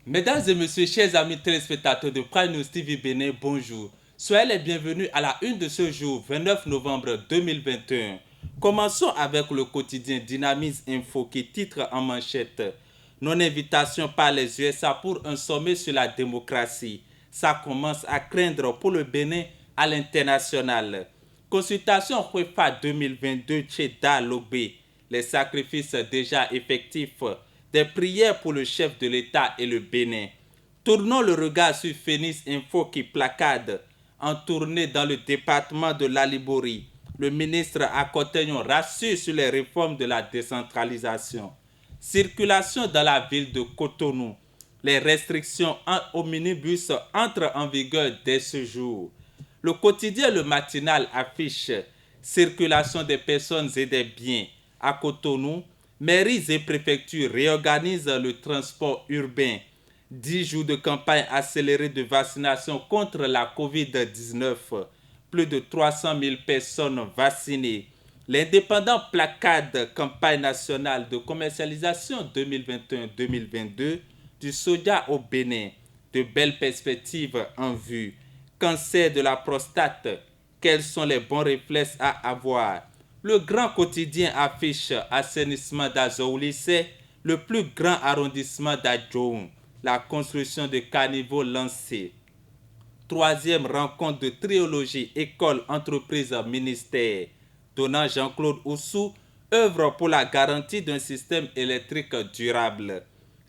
Mesdames et messieurs, chers amis téléspectateurs de Prime News TV Bénin, bonjour. Soyez les bienvenus à la une de ce jour, 29 novembre 2021. Commençons avec le quotidien Dynamis Info qui titre en manchette « Non-invitation par les USA pour un sommet sur la démocratie. Ça commence à craindre pour le Bénin à l'international. » Consultation UEFA 2022 chez Dalogbe. Les sacrifices déjà effectifs. Des prières pour le chef de l'État et le Bénin. Tournons le regard sur Phoenix Info qui placade. En tournée dans le département de l'Alibori, le ministre Akotegnon rassure sur les réformes de la décentralisation. Circulation dans la ville de Cotonou. Les restrictions au minibus entrent en vigueur dès ce jour. Le quotidien Le Matinal affiche circulation des personnes et des biens à Cotonou. Mairies et préfectures réorganisent le transport urbain. 10 jours de campagne accélérée de vaccination contre la COVID-19. Plus de 300 000 personnes vaccinées. L'indépendant placade campagne nationale de commercialisation 2021-2022 du soja au Bénin. De belles perspectives en vue. Cancer de la prostate. Quels sont les bons réflexes à avoir? Le grand quotidien affiche assainissement d'Azoulissé, le plus grand arrondissement d'Adjoum. La construction de caniveaux lancée. Troisième rencontre de triologie école, entreprise, ministère. Donnant Jean-Claude Oussou œuvre pour la garantie d'un système électrique durable.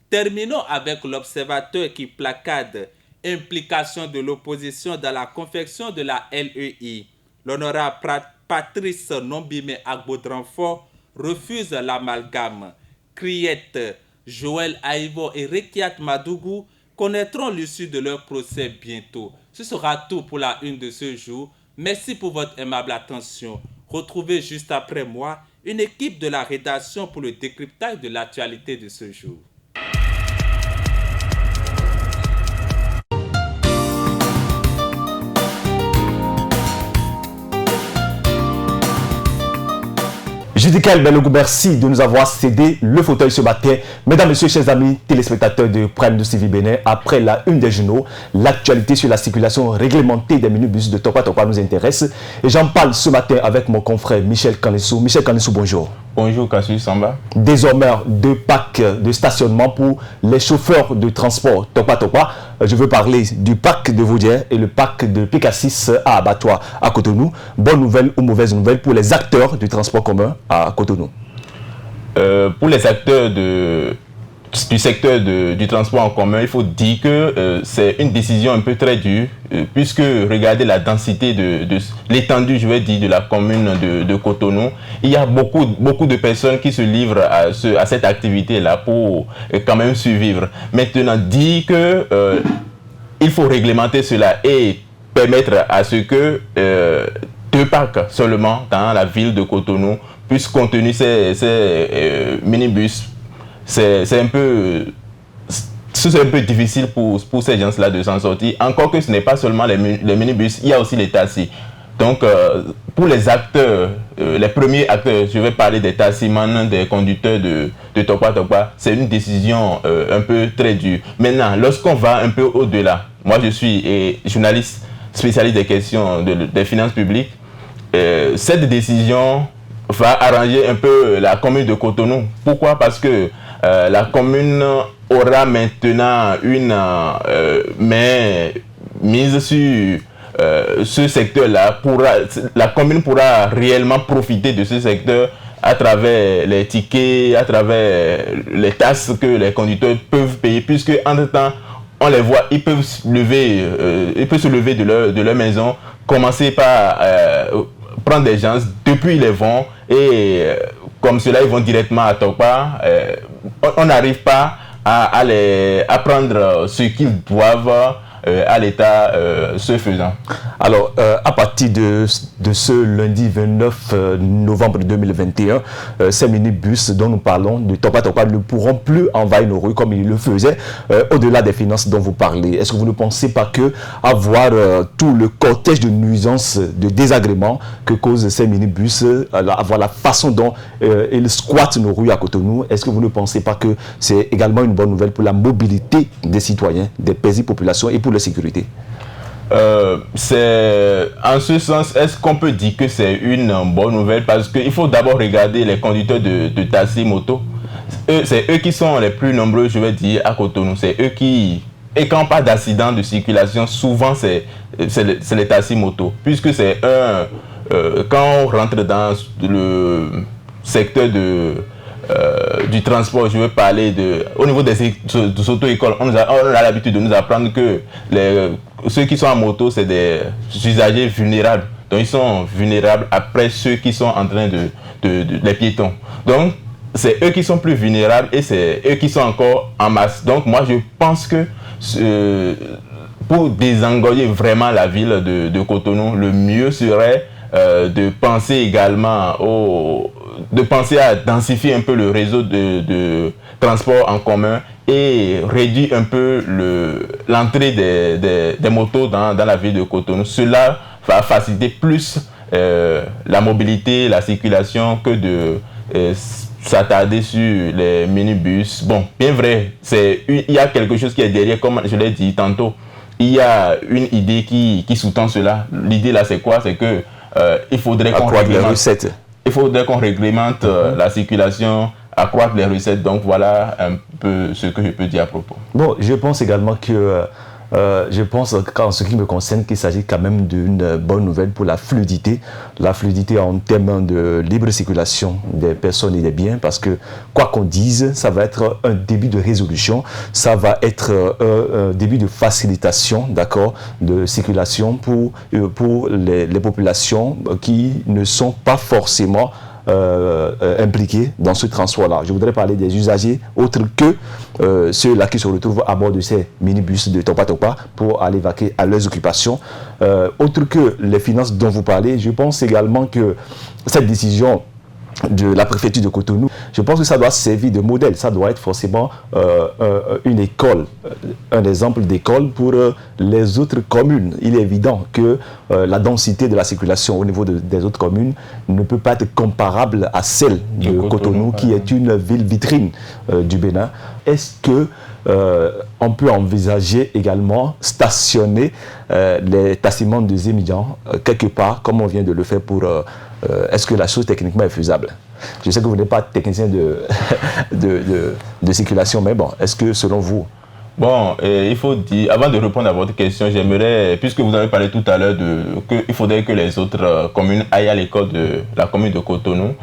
Terminons avec l'observateur qui placade implication de l'opposition dans la confection de la LEI. L'honorable Patrice Nombime Agbodranfort refuse l'amalgame. Criette, Joël Aïvo et Rekiat Madougou connaîtront l'issue de leur procès bientôt. Ce sera tout pour la une de ce jour. Merci pour votre aimable attention. Retrouvez juste après moi une équipe de la rédaction pour le décryptage de l'actualité de ce jour. Judical Belogou, merci de nous avoir cédé le fauteuil ce matin. Mesdames, Messieurs, chers amis téléspectateurs de Prime News TV Bénin, après la une des journaux, l'actualité sur la circulation réglementée des minibus de Tokwa Tokwa nous intéresse. Et j'en parle ce matin avec mon confrère Michel Kanessou. Michel Kanessou, bonjour. Bonjour Cassius Samba. Désormais, 2 packs de stationnement pour les chauffeurs de transport Tokwa Tokwa. Je veux parler du pack de Vaudière et le pack de Pic-à-6 à Abattoir à Cotonou. Bonne nouvelle ou mauvaise nouvelle pour les acteurs du transport commun à Cotonou? Pour les acteurs du secteur du transport en commun, il faut dire que c'est une décision un peu très dure, puisque regardez la densité de l'étendue, je vais dire, de la commune de Cotonou. Il y a beaucoup de personnes qui se livrent à cette activité-là pour quand même survivre. Maintenant, dire que il faut réglementer cela et permettre à ce que 2 parcs seulement dans la ville de Cotonou puissent contenir ces minibus, c'est un peu difficile pour ces gens-là de s'en sortir. Encore que ce n'est pas seulement les minibus, il y a aussi les taxis. Donc, pour les acteurs, les premiers acteurs, je vais parler des taximans, des conducteurs de Tokwa Tokwa, c'est une décision un peu très dure. Maintenant, lorsqu'on va un peu au-delà, moi je suis journaliste spécialiste des questions des finances publiques, cette décision va arranger un peu la commune de Cotonou. Pourquoi? Parce que la commune aura maintenant une main mise sur ce secteur-là. La commune pourra réellement profiter de ce secteur à travers les tickets, à travers les taxes que les conducteurs peuvent payer, puisque entre-temps, on les voit, ils peuvent se lever de leur maison, commencer par prendre des gens, depuis ils les vont, et comme cela, ils vont directement à Tokwa. On n'arrive pas à prendre ce qu'ils doivent à l'État ce faisant. Alors, à partir de ce lundi 29 novembre 2021, ces minibus dont nous parlons de Tokpa Tokpa ne pourront plus envahir nos rues comme ils le faisaient, au-delà des finances dont vous parlez. Est-ce que vous ne pensez pas que avoir tout le cortège de nuisances, de désagréments que causent ces minibus, avoir la façon dont ils squattent nos rues à Cotonou, est-ce que vous ne pensez pas que c'est également une bonne nouvelle pour la mobilité des citoyens, des paisibles populations et pour la sécurité? C'est en ce sens, est-ce qu'on peut dire que c'est une bonne nouvelle? Parce qu'il faut d'abord regarder les conducteurs de taxi moto. C'est eux qui sont les plus nombreux, je vais dire, à Cotonou. C'est eux qui... Et quand on parle d'accident de circulation, souvent c'est les taxis moto. Puisque c'est quand on rentre dans le secteur du transport, je veux parler au niveau des auto-écoles, on a l'habitude de nous apprendre que ceux qui sont en moto, c'est des usagers vulnérables. Donc ils sont vulnérables après ceux qui sont en train les piétons. Donc c'est eux qui sont plus vulnérables et c'est eux qui sont encore en masse. Donc moi je pense que pour désengorger vraiment la ville de Cotonou, le mieux serait de penser également à densifier un peu le réseau de transport en commun et réduire un peu l'entrée des motos dans la ville de Cotonou. Cela va faciliter plus la mobilité, la circulation que de s'attarder sur les minibus. Bon, bien vrai, il y a quelque chose qui est derrière, comme je l'ai dit tantôt. Il y a une idée qui sous-tend cela. L'idée là, c'est quoi? C'est que il faudrait qu'on réglemente la circulation, accroître les recettes. Donc voilà un peu ce que je peux dire à propos. Bon, je pense également que en ce qui me concerne, qu'il s'agit quand même d'une bonne nouvelle pour la fluidité en termes de libre circulation des personnes et des biens, parce que quoi qu'on dise, ça va être un début de résolution, ça va être un début de facilitation, d'accord, de circulation pour les populations qui ne sont pas forcément impliqués dans ce transport-là. Je voudrais parler des usagers autres que ceux-là qui se retrouvent à bord de ces minibus de Tokpa Tokpa pour aller vaquer à leurs occupations. Autre que les finances dont vous parlez, je pense également que cette décision de la préfecture de Cotonou, je pense que ça doit servir de modèle, ça doit être forcément une école, un exemple d'école pour les autres communes. Il est évident que la densité de la circulation au niveau des autres communes ne peut pas être comparable à celle de Cotonou, qui est une ville vitrine du Bénin. Est-ce que on peut envisager également stationner les taximans de Zémidian quelque part, comme on vient de le faire pour... est-ce que la chose techniquement est faisable? Je sais que vous n'êtes pas technicien de circulation, mais bon, est-ce que selon vous... Bon, il faut dire, avant de répondre à votre question, j'aimerais, puisque vous avez parlé tout à l'heure qu'il faudrait que les autres communes aillent à l'école de la commune de Cotonou,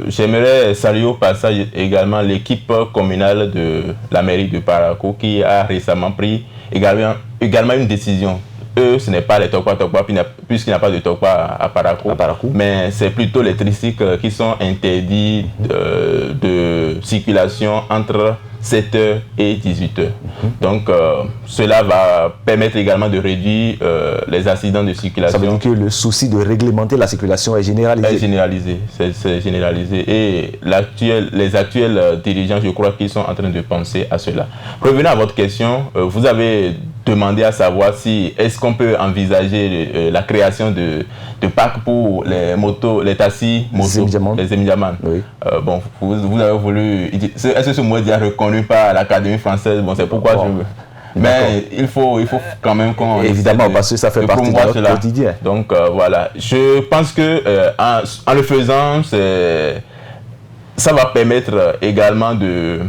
j'aimerais saluer au passage également l'équipe communale de la mairie de Parakou qui a récemment pris également une décision. Eux, ce n'est pas les Tokpa Tokpa, puisqu'il n'y a pas de Tokpa à Parakou, mais c'est plutôt les tricycles qui sont interdits de circulation entre 7h et 18h. Donc, cela va permettre également de réduire les accidents de circulation. Ça veut dire que le souci de réglementer la circulation est généralisé. C'est généralisé. Et les actuels dirigeants, je crois qu'ils sont en train de penser à cela. Revenons à votre question. Vous avez demandé à savoir si est-ce qu'on peut envisager la création de parcs pour les motos, les taxis motos, les Zémidiaman. Oui. Bon, vous avez voulu... Est-ce que ce mot est déjà reconnu par l'Académie française? Bon, c'est pourquoi je veux... Mais il faut quand même qu'on... Évidemment, parce que ça fait partie de notre quotidien. Donc voilà, je pense que en le faisant, ça va permettre également de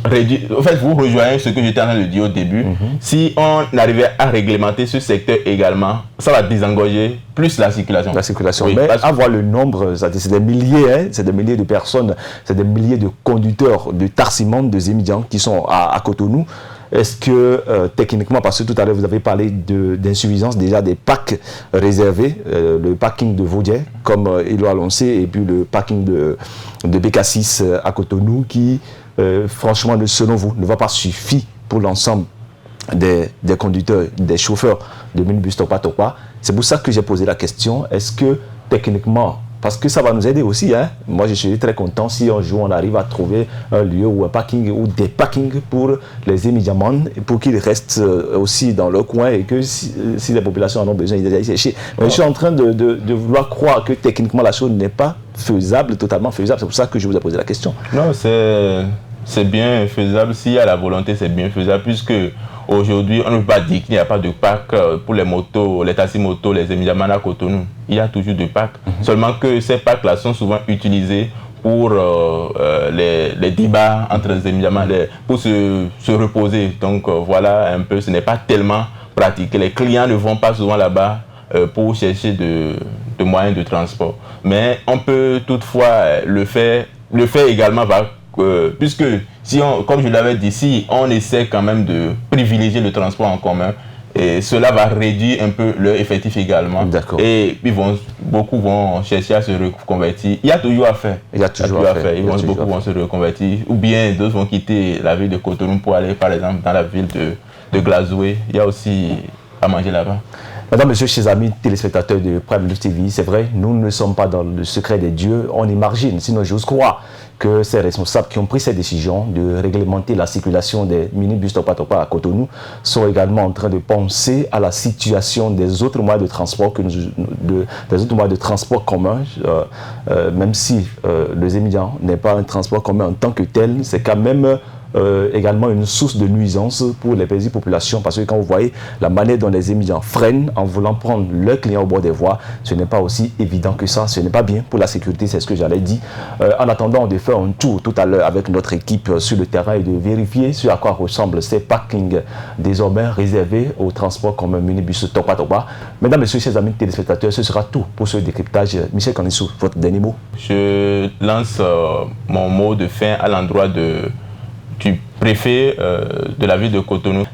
réduire... En fait, vous rejoignez ce que j'étais en train de dire au début. Si on arrivait à réglementer ce secteur également, ça va désengorger plus la circulation. La circulation. Oui, mais avoir le nombre, c'est des milliers, hein, c'est des milliers de personnes, c'est des milliers de conducteurs de taximans de Zémidian qui sont à Cotonou. Est-ce que techniquement, parce que tout à l'heure vous avez parlé d'insuffisance déjà des parcs réservés, le parking de Vaudier, comme il l'a annoncé, et puis le parking de BK6 à Cotonou, qui franchement, selon vous, ne va pas suffire pour l'ensemble des conducteurs, des chauffeurs de minibus Topa. C'est pour ça que j'ai posé la question, est-ce que techniquement, parce que ça va nous aider aussi, hein? Moi je suis très content si un jour on arrive à trouver un lieu ou un parking ou des parkings pour les émigrants, pour qu'ils restent aussi dans leur coin et que si les populations en ont besoin, ils aillent chercher. Mais je suis en train de vouloir croire que techniquement la chose n'est pas faisable, totalement faisable. C'est pour ça que je vous ai posé la question. Non, c'est bien faisable. S'il y a la volonté, c'est bien faisable, puisque aujourd'hui, on ne peut pas dire qu'il n'y a pas de parc pour les motos, les taxis-motos, les émigrants à Cotonou. Il y a toujours des parcs. Seulement que ces parcs-là sont souvent utilisés pour les débats entre les émigrants, pour se reposer. Donc voilà un peu, ce n'est pas tellement pratique. Les clients ne vont pas souvent là-bas pour chercher de moyens de transport. Mais on peut toutefois le faire également, puisque si comme je l'avais dit, si on essaie quand même de privilégier le transport en commun, et cela va réduire un peu leur effectif également. Et puis beaucoup vont chercher à se reconvertir. Il y a toujours à faire. Il y a toujours à faire. Beaucoup vont se reconvertir. Ou bien d'autres vont quitter la ville de Cotonou pour aller par exemple dans la ville de Glazoué. Il y a aussi à manger là-bas. Mesdames, Messieurs, chers amis téléspectateurs de Prime News TV, c'est vrai, nous ne sommes pas dans le secret des dieux, on imagine, sinon j'ose croire que ces responsables qui ont pris cette décision de réglementer la circulation des minibus Topa à Cotonou sont également en train de penser à la situation des autres moyens de transport, des autres moyens de transport communs, même si le émigrant n'est pas un transport commun en tant que tel, c'est quand même également une source de nuisance pour les petites populations, parce que quand vous voyez la manière dont les émigrants freinent en voulant prendre leurs clients au bord des voies, ce n'est pas aussi évident que ça, ce n'est pas bien pour la sécurité, c'est ce que j'allais dire. En attendant de faire un tour tout à l'heure avec notre équipe sur le terrain et de vérifier ce à quoi ressemblent ces parkings désormais réservés au transport comme un minibus Topa. Mesdames, Messieurs, chers amis téléspectateurs, ce sera tout pour ce décryptage. Michel Kanissou, votre dernier mot. Je lance mon mot de fin à l'endroit du préfet de la ville de Cotonou.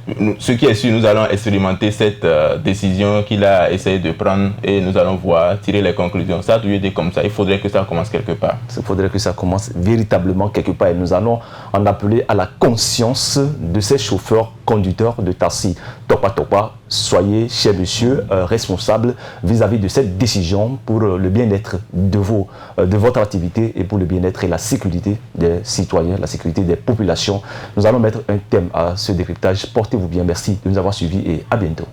Ce qui est sûr, nous allons expérimenter cette décision qu'il a essayé de prendre et nous allons voir, tirer les conclusions. Ça a toujours été comme ça. Il faudrait que ça commence quelque part. Il faudrait que ça commence véritablement quelque part. Et nous allons en appeler à la conscience de ces chauffeurs, conducteurs de taxi Topa. Soyez, cher monsieur, responsables vis-à-vis de cette décision pour le bien-être de votre activité et pour le bien-être et la sécurité des citoyens, la sécurité des populations. Nous allons mettre un thème à ce décryptage. Portez-vous bien. Merci de nous avoir suivis et à bientôt.